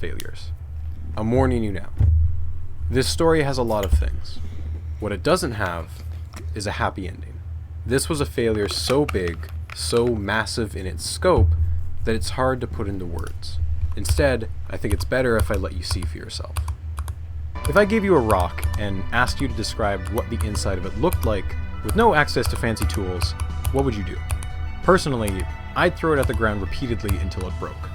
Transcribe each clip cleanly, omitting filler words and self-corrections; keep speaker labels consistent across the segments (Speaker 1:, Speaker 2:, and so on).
Speaker 1: failures. I'm warning you now. This story has a lot of things. What it doesn't have is a happy ending. This was a failure so big, so massive in its scope, that it's hard to put into words. Instead, I think it's better if I let you see for yourself. If I gave you a rock and asked you to describe what the inside of it looked like, with no access to fancy tools, what would you do? Personally, I'd throw it at the ground repeatedly until it broke.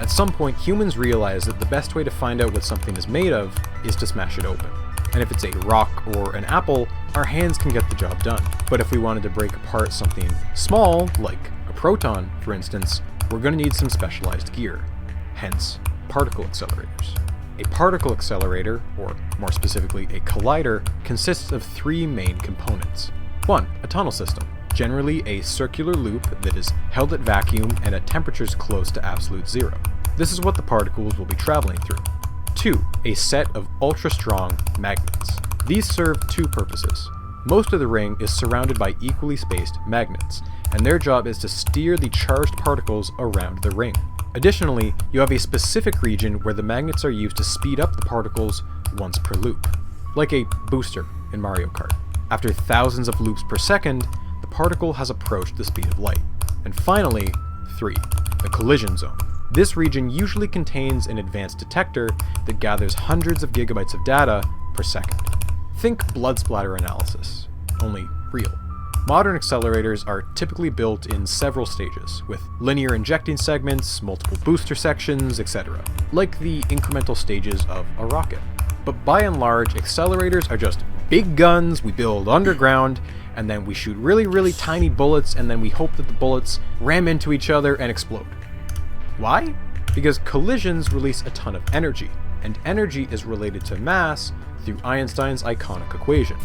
Speaker 1: At some point, humans realize that the best way to find out what something is made of is to smash it open. And if it's a rock or an apple, our hands can get the job done. But if we wanted to break apart something small, like a proton, for instance, we're going to need some specialized gear. Hence, particle accelerators. A particle accelerator, or more specifically a collider, consists of three main components. 1. A tunnel system, generally a circular loop that is held at vacuum and at temperatures close to absolute zero. This is what the particles will be traveling through. 2. A set of ultra-strong magnets. These serve two purposes. Most of the ring is surrounded by equally spaced magnets, and their job is to steer the charged particles around the ring. Additionally, you have a specific region where the magnets are used to speed up the particles once per loop, like a booster in Mario Kart. After thousands of loops per second, the particle has approached the speed of light. And finally, 3. The collision zone. This region usually contains an advanced detector that gathers hundreds of gigabytes of data per second. Think blood splatter analysis, only real. Modern accelerators are typically built in several stages, with linear injecting segments, multiple booster sections, etc., like the incremental stages of a rocket. But by and large, accelerators are just big guns we build underground, and then we shoot really tiny bullets, and then we hope that the bullets ram into each other and explode. Why? Because collisions release a ton of energy, and energy is related to mass through Einstein's iconic equation.